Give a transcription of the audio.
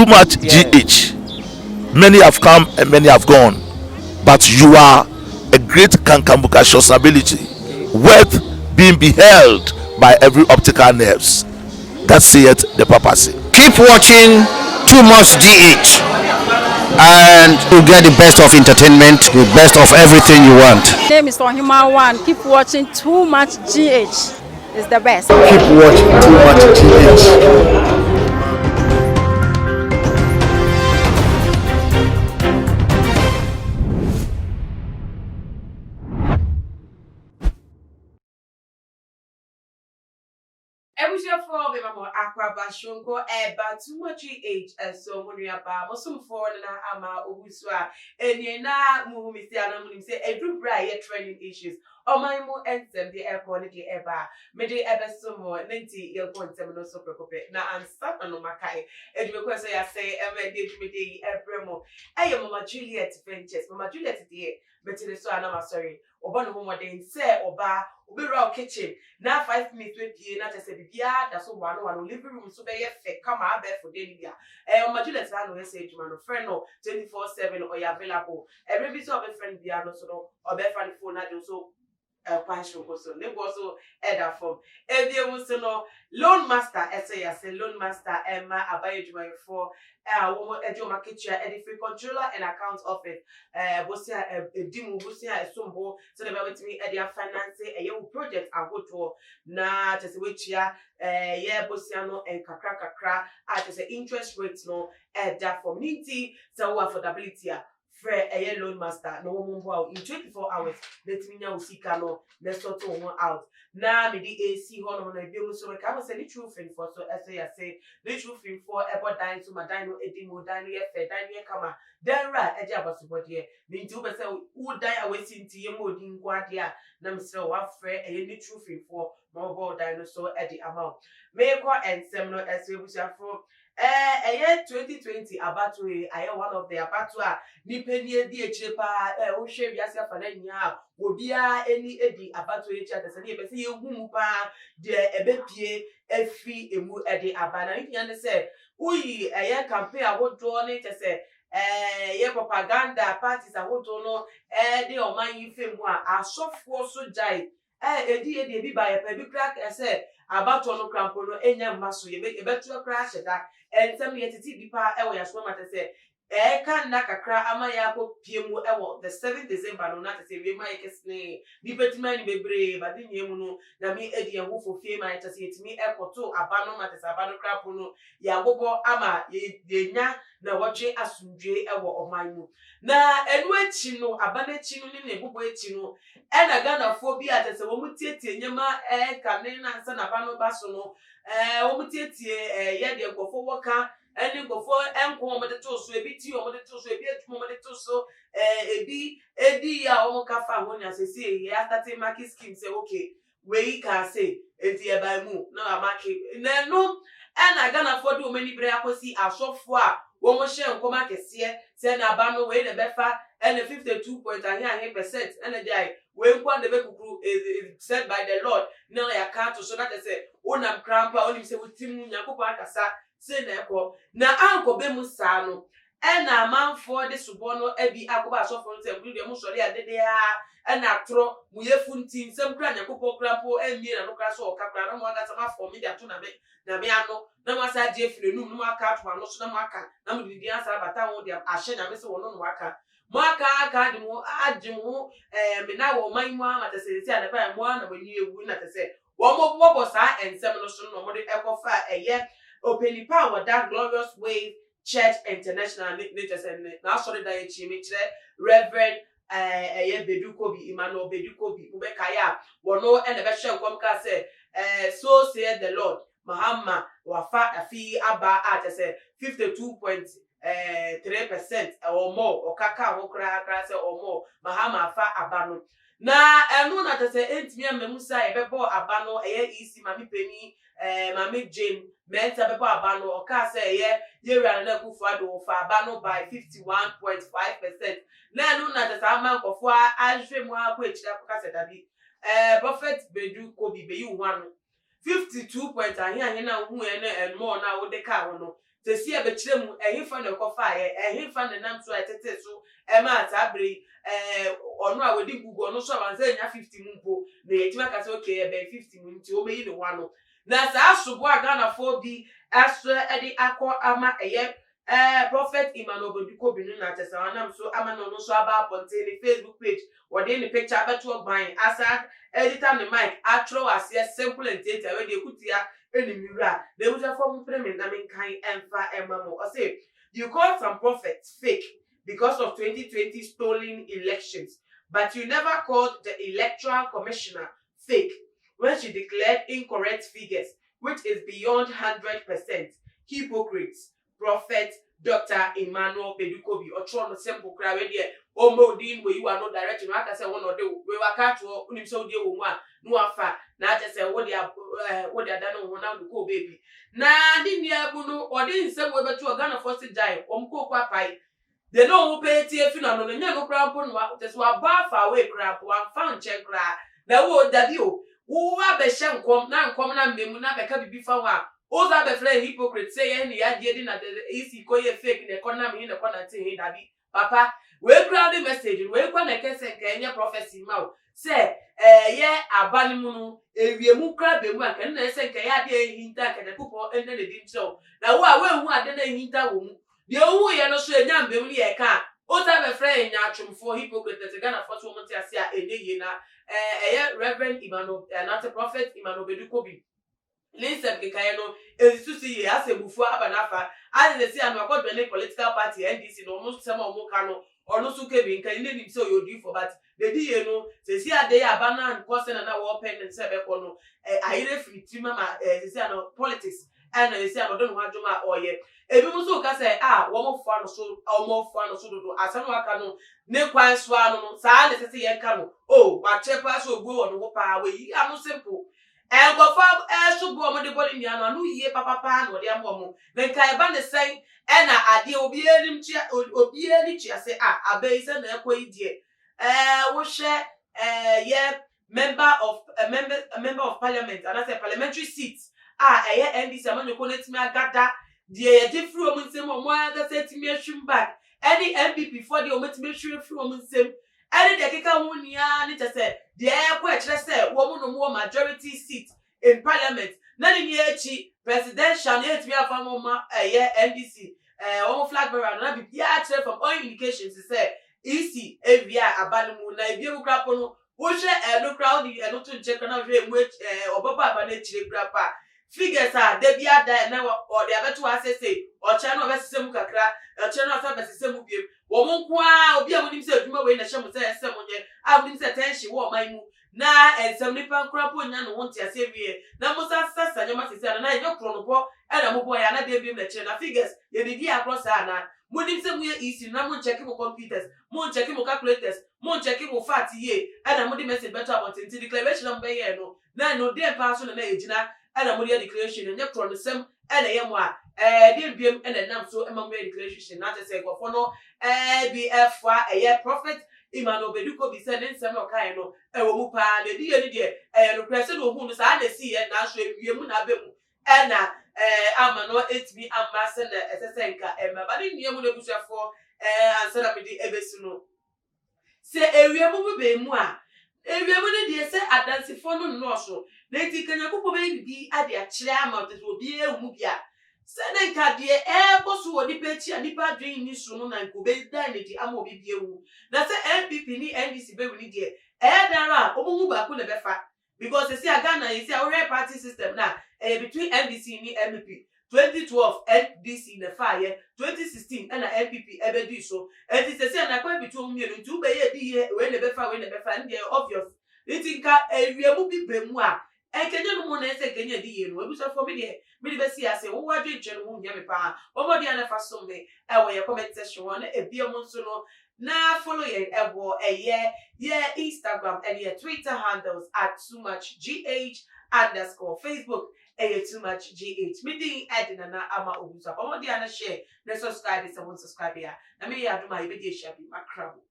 too much GH. Many have come and many have gone, but you are a great kankamukashos ability, worth being beheld by every optical nerves. That saith the papacy. Keep watching Too Much GH, and you'll get the best of entertainment, the best of everything you want. My name is Human One. Keep watching Too Much GH. It's the best. Keep watching Too Much GH. For Mama Aquaba Shonko, but too much age as so many about Mosum for Ama Obuswa, and Yena Mumisiana say a group riot training issues. O my mo and them the airport ever. Mede ever so more 90 year point seminal so precope. Now I'm stuck on Makai. And you request I say ever did me Ebremo. I am Mama Juliet Ventures, Mama Juliet dear, but it is so I'm sorry. Oban woman then say Oba, Ubera kitchen. Now 5 minutes with you, not as a bia, that's one living room so be come out there for daily. Mama Juliet I know say to my friend 24/7 or you're available. Every bit of a friend be so or be friend phone so passion also also either from loan master say loan master Emma Abayejuma for woman ejoma kitchen free controller and account office bosia dimu bosia esombo so they be with me their finance project agoto na tese wechia yeah bosia no and kakra at the interest rates no either from niti so affordability a loan master no one in 24 hours let me know sika no let's sort one out now me the AC hono na bi so we can say the true thing for so say the true thing for about dying to my dino edimo dino fe dino kama then right e ja baso body me nti we say who die away sinti ye mo din kwa dia na me say wa frɛ the true thing for mobile dinosaur at the amount me kwa ensem no we for 2020 abatwe aye one of the abatwa ni penny di echipa o hwe wiase afana nya obia eni edi abatwe echi atase ni ebese yehu pa de ebepie efi emu edi abana ni nya se uyi campaign awodo ni tese ye propaganda parties awodo no de oman yife mu a asofo so jai edi bi ba ye pa bi crack say abato no crampo no enya maso ye betu crash da ensem ye titi bi pa e wo yaso mata say kan na kakra ama ya ko piemu e wo the 7th December no na say we ma ye kesne bi petima ni bebre ba di nyemu no na mi edi en wo fo fie ma ta say etimi ekoto abano mata say abano crampo no ya gogo ama ye nya na woche asundwe e wo oman mu na enu echi no abana echi no ne bubo echi no e na Ghana fo bi atase wo mutietie nyema kane na nsa na ba no ba so no wo mutietie ye de nkofo woka eni nkofo enko mo de to so ebi ti o mo de to so ebi etumo mo de to so ebi edi ya o mo ka fa ho nya se se ye after market scheme say okay we can say enti e ba mu na market na no e na Ghana fo do many bre akosi asofo a wo mo hye nkoma kese se na ba no we de befa and 52.9% and the when one the kukuru is said by the Lord now ya can't so that say onam crampa only say with timu nyakopa akasa say na ekọ na anko be musa no and na man for the subono ebi akoba so for say we dey mu sori adede a and atro mu yefunti nsem kra nyakopa crampo emi na no kra so okakra na mo aga sama for me dey to na me ano na mo sa die frenu no aka to ano so na mo aka na mo didi ansa bata wo dey ahye na me se wo no aka Mwaka aka mo ajimu me na wo man mu amata se se ade pa mo na wani ewu na te se wo mo bobo sa ensem no so no mo de ekofa open power that glorious way church international nature se na sorry da ye chi me kire reverend Bedukobi Emmanuel Bedukobi ubekaya wono e na be hwe nkom ka se so said the Lord Mahama wafa afi aba at se 52.3% or more or kaka wo kra say or more Mahama fa abano na enu na tese entimi amemusa ebebo abano isi mami peni mami Jane menta bebo abano o ka say yewura na kufu ado fa abano by 51.5% na enu na tese amankofo ahwe mu akwa echira ko ka se dabi prophet Bedukobi be you one 52 point ahia na hu ene and more na wo de ka ho no to see a betremu a fan of fire a fan and I'm so I tete so Emma Tabri or no I would Google no so and say 50 mumpo the Timaka okay about 50 minutes to obey the one. Now so Ghana 4B Astra Eddie Aqua Ama Prophet Emmanuel Boduko Binu na tesa wanam so ama no so aba ponte Facebook page or the picture about to buying asa editor the mic atro as simple and data where they kutia any mirror they would have formed payment na mean kind emfa emamo or say you call some prophets fake because of 2020 stolen elections, but you never called the electoral commissioner fake when she declared incorrect figures, which is beyond 100%. Hypocrites. Prophet Dr. Emmanuel Pedukobi or Tron Simple Cry here. Omo Dean where you are not directing. Like I said, one or two, we were cut to unim so dear one, no affair. Now just say what they are done on now to go baby. Nah, didn't ya bunu or didn't say whether to a gun of force die, omko pai. They know who pay TF no, and no crap on what just what bar far away crap, one found check crap. The word that you who are the sham come now, come and be muna be before one. Oza be flay hypocrite say any idea din at the easy koye fake in the corner in the corner say Daddy Papa we crowd the message we kwa na kese Kenya prophecy ma say ye abanimunu ewiemu kra be mu aka na say nke ya de hinta ka de kupo ende de din so na wo a we hu ade na hinta wo mu de owu ye no so enya mbem ni ye ka oza be flay nya atwomfo hypocrite te Ghana for so monte ase a enye na Reverend Emmanuel not prophet Emmanuel Bedukobi listen kekayeno ezisusi ye asebufu abanafa as they say am akọ any political party NDC no almost some omo kanu onu su kebi nkan ile nim say oyodi for but the dey no say see ade ya bana and cause na wo pen and say be ko no ayire free tima ma say no politics and they say no don hwadwoma oye ebi mu so ka say wo mo fo ano so dodo asanu aka no ne kwan so ano no saa le say ye nka no wa chepa so ogbo wo no pa we yi anu simple and go for so go mo de body ni anu ye papa no de amomo na kai ba ne sen e na ade obi enim chia say abai se na ekoi die wo hwe ye member of parliament and as a parliamentary seat ye NDC amanu ko netimi agada de ye de fru o nsem o mo aga se timi ahwim back any MPP for the o metimi ahwim fru o nsem any de keka ho nia ni tese de ekwa e kire se wo mu no mo majority seat in parliament na ni echi presidential na etimi afamo ma NDC o flag bearer na bi ya kire from all indications say EC evia abalimu na ebie krapo no wo hwe no crowd no to check na hwe mu obaba aba na chire krapa figures de bia da na o de abeto asese o che no besesem kakra o che no asa besesem biem wo mo nko a obi a wonim se adwuma we na hye mo se ese mo nye a wonim se tension wo man mu na ensem nipa krapo nya no wonte ase wie na mo sasa nyoma sese na enyo kro no po e na mo boy na de biem na che na figures ye di across na monim se mu ye easy na mo check mo computers mo check mo calculators mo check mo fat ye e na mo di message better about the declaration number ye no na no dey pass na ejina ana mo declaration and nyekro no sem ana yemo a dey biem ana nam so ema mo declaration na te say go for no BF wa prophet Emmanuel Bedukobi said nsem no kai no wo mu pa na di ye ni de no press no hu no sa na si ye na so ewiemu na bemu ana ama no etimi amase na esesenka ba ni niemu na busuafo ansana me di ebesu no se ewiemu be mu a ewiemu ne de se adansifo no nnoso na enti kanyakopo be bi ade a kire ama to obi emu bia se na nka de boso wodi pechi anipa dwen ni so no na nko be dan ne di ama obi bi ewu na se MPP ni NDC be woni de dara omumu ba ko na be fa because you see Ghana you see our party system now between NDC ni MPP 2012 NDC na fire 2016 and MPP ebe do so and it say na kwa between me no two be ye di we na be fa and they obvious it nka ewiemu bi bemu a enkenye no mo na ese kenye di ye no ebuso for me de me de be see ase wo wadwe ntwe no ho nya me pa omo dia na fa so me e we comment section one e bia mo so no na follow ye ebo Instagram and your Twitter handles at @toomuchgh_ Facebook @toomuchgh. Me di edina na ama obusa. Omo dia na share na subscribe if you want subscribe ya. Na me ya do my video share bi makrabo.